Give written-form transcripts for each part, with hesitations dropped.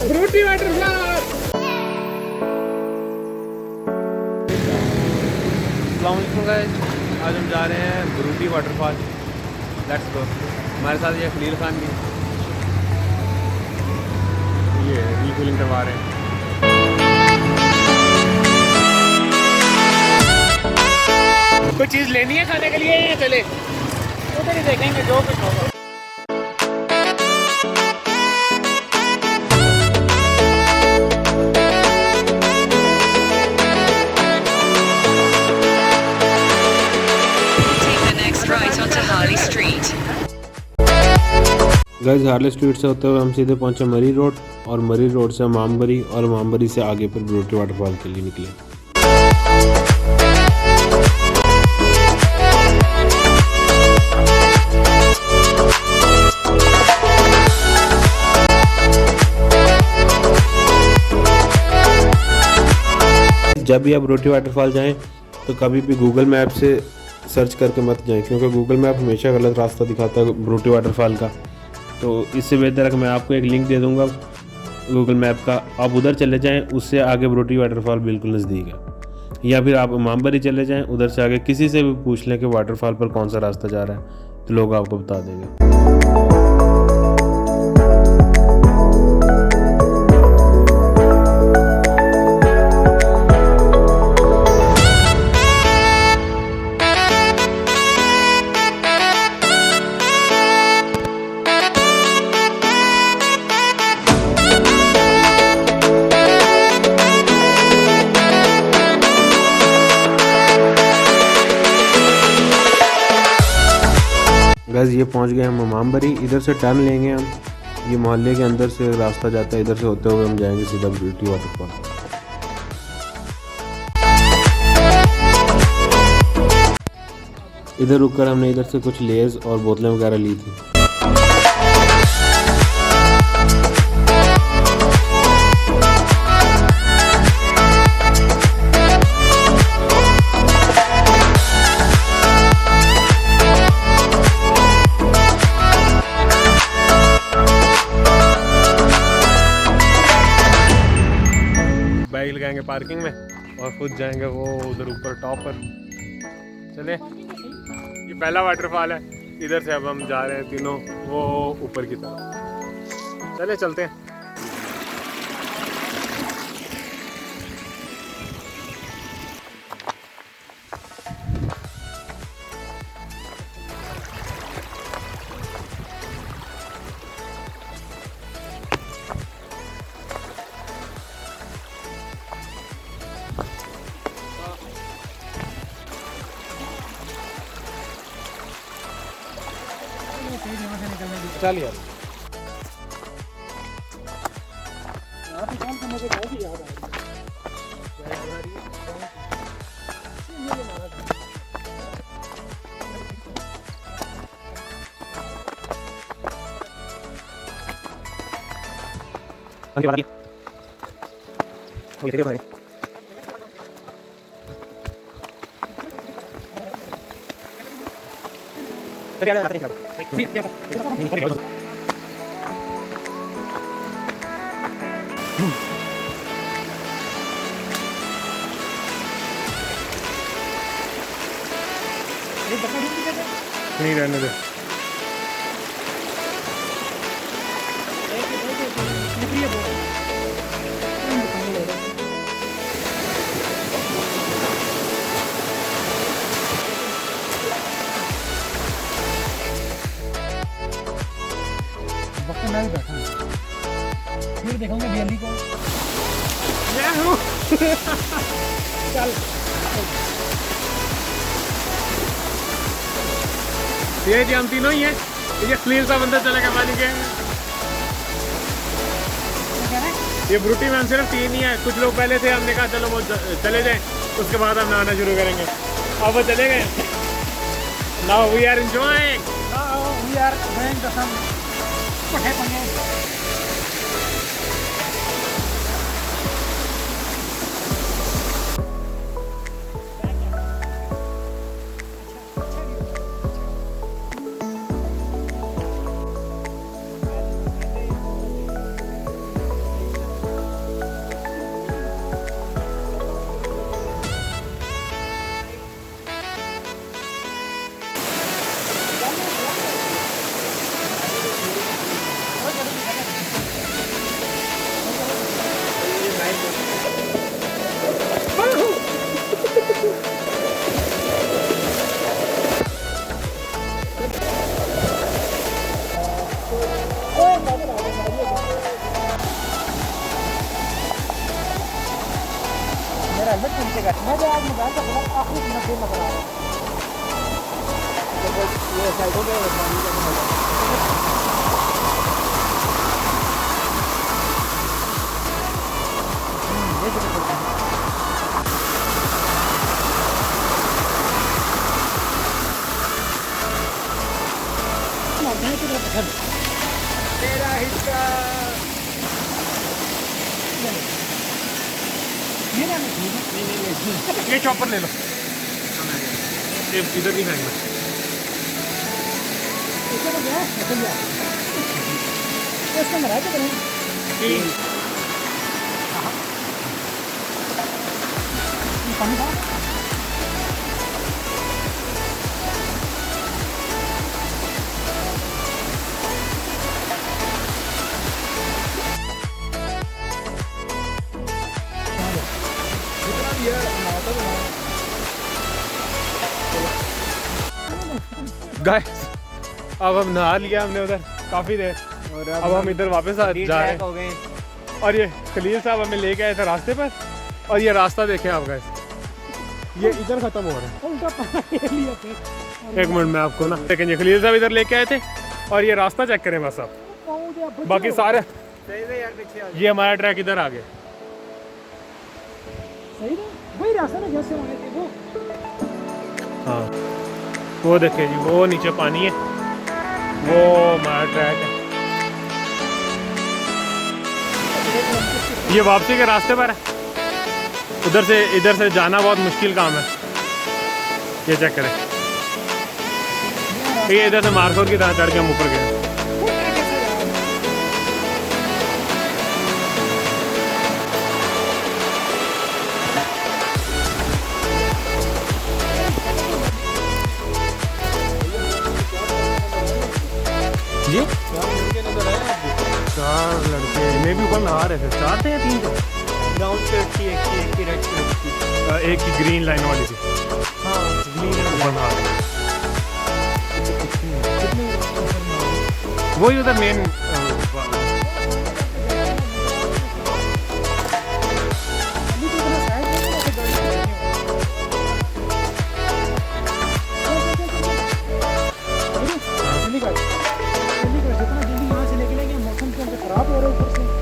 ब्रूटी waterfall. अस्सलामुअलैकुम guys, आज हम जा रहे हैं ब्रूटी वाटरफॉल। Let's go. हमारे साथ ये खलील खान भी, ये रिकूलिंग करवा रहे हैं। कोई चीज़ लेनी है खाने के लिए या चले उधर ही देखेंगे जो कुछ होगा। गाइस हार्ले स्ट्रीट से होते हुए हम सीधे पहुंचे मरी रोड, और मरी रोड से मामबरी, और मामबरी से आगे पर ब्रूटी वाटरफॉल के लिए निकले। जब भी आप ब्रूटी वाटरफॉल जाएं तो कभी भी गूगल मैप से सर्च करके मत जाएं, क्योंकि गूगल मैप हमेशा गलत रास्ता दिखाता है ब्रूटी वाटरफॉल का। तो इससे बेहतर है कि मैं आपको एक लिंक दे दूंगा गूगल मैप का, आप उधर चले जाएं, उससे आगे ब्रूटी वाटरफॉल बिल्कुल नज़दीक है। या फिर आप मामबरी चले जाएं, उधर से आगे किसी से भी पूछ लें कि वाटरफॉल पर कौन सा रास्ता जा रहा है, तो लोग आपको बता देंगे। गाइस ये पहुंच गए हम मामबरी। इधर से टर्न लेंगे हम, ये मोहल्ले के अंदर से रास्ता जाता है, इधर से होते हुए हम जाएंगे सीधा ब्रूटी वाटरफॉल। इधर रुककर हमने इधर से कुछ लेज और बोतलें वगैरह ली थी। बाइक लगाएंगे पार्किंग में और खुद जाएंगे वो उधर ऊपर टॉप पर। चले, ये पहला वाटरफॉल है, इधर से अब हम जा रहे हैं तीनों वो ऊपर की तरफ। चले चलते हैं। चल यार, मुझे बहुत ही याद आ रही है। नहीं रहने दे। मैं भी बैठा फिर देखूंगा दिल्ली को। चल ये जी हम तीनों ही हैं। ये स्लीव सा बंदा चलेगा पानी के। ये ब्रूटी में हम सिर्फ तीन ही हैं। कुछ लोग पहले थे, हमने कहा चलो वो चले जाएं, उसके बाद हम नहाना शुरू करेंगे। अब वो चले गए। Now we are enjoying, we are going to some helmet के नीचे मैं जो आज मोबाइल का ब्लॉक आखिरी मिनट नजर आ रहा है। ये साइडों पे मेरा हिस्सा ये चॉपर ले लो, ये इधर नहीं खाएंगे। गाइस अब हम नहा लिया हमने उधर काफ़ी देर, और अब हम इधर वापस जा रहे हैं। हो गए। और ये खलील साहब हमें लेके आए थे रास्ते पर, और ये रास्ता देखें आप गाइस, ये इधर ख़त्म हो रहा है। एक मिनट में आपको ना लेकिन ये खलील साहब इधर लेके आए थे, और ये रास्ता चेक करें बस आप, बाकी सारे ये हमारा ट्रैक इधर आ गया। वही रास्ता ना जैसे वहाँ थे वो। हाँ वो देखे जी, वो नीचे पानी है, वो हमारा ट्रैक है। ये वापसी के रास्ते पर है, इधर से जाना बहुत मुश्किल काम है। ये चेक करें, ये इधर से मार्कोर की तरह चढ़ के हम ऊपर गए। जी 4 लड़के मैं भी ऊपर नहा रहे थे, 4 थे या 3 थे। ग्राउंड पे एक की रेड की, एक की ग्रीन लाइन वाली थी। हाँ ग्रीन ऊपर नहा रहे वही उधर मेन।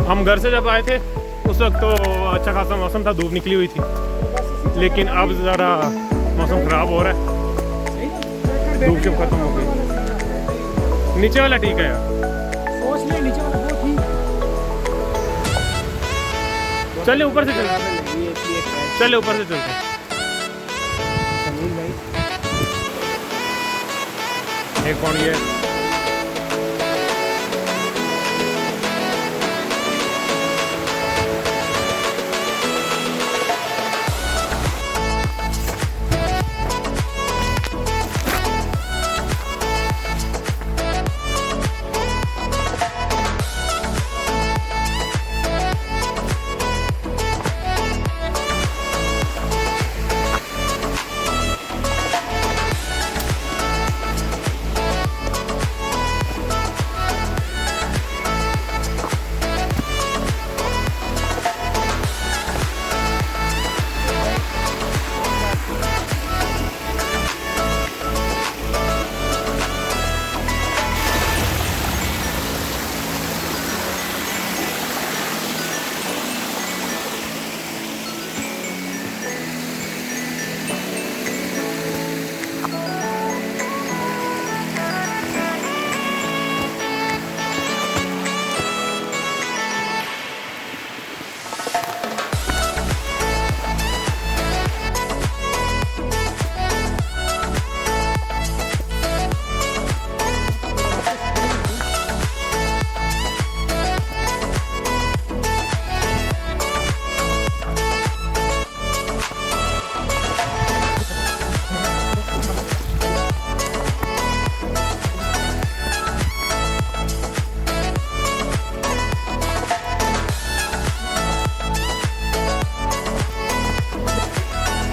हम घर से जब आए थे उस वक्त तो अच्छा खासा मौसम था, धूप निकली हुई थी, लेकिन अब ज़रा मौसम ख़राब हो रहा है, धूप जब खत्म हो गई। नीचे वाला ठीक है यार, चले ऊपर से चले ऊपर से चलते। एक कौन ये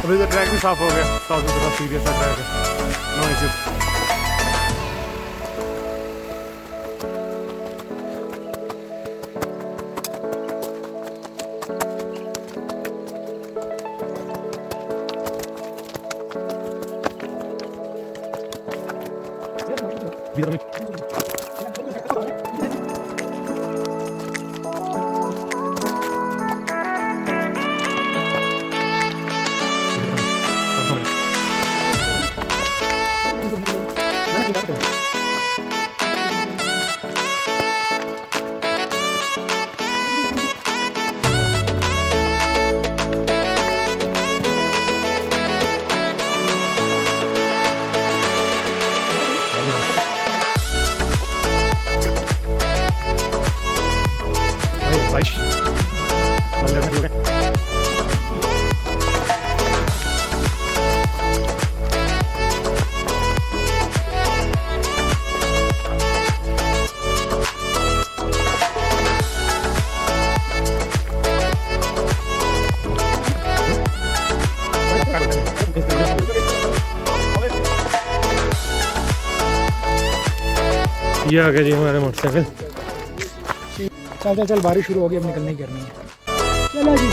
अभी तो ट्रैक भी साफ हो गया, साफ सुथरा सीरियस ट्रैक है, नो इश्यू। ये आ गया जी हमारा मोटरसाइकिल। चल चल चल, बारिश शुरू हो गई, अब निकलने ही करनी है। चलो जी,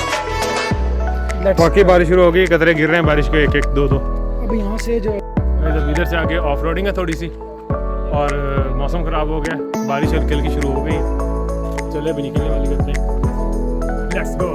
वाकई बारिश शुरू हो गई, कतरे गिर रहे हैं बारिश के, एक एक दो दो। अब यहाँ से जो इधर से आगे ऑफ रोडिंग है थोड़ी सी, और मौसम ख़राब हो गया, बारिश हल्की हल्की शुरू हो गई। चले अभी निकलने वाली करते हैं, लेट्स गो।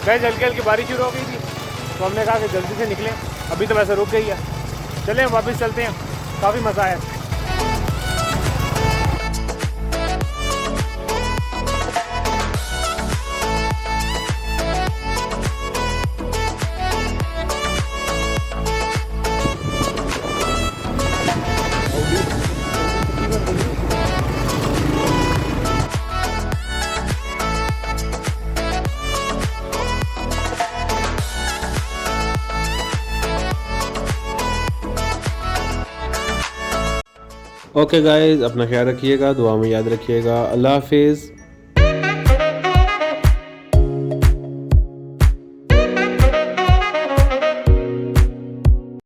गैस हल्की हल्की बारिश शुरू हो गई थी, तो हमने कहा कि जल्दी से निकलें, अभी तो वैसे रुक गई है। चलें वापस चलते हैं, काफ़ी मज़ा आया। ओके गाइस, अपना ख्याल रखिएगा, दुआ में याद रखिएगा। अल्लाह हाफिज़।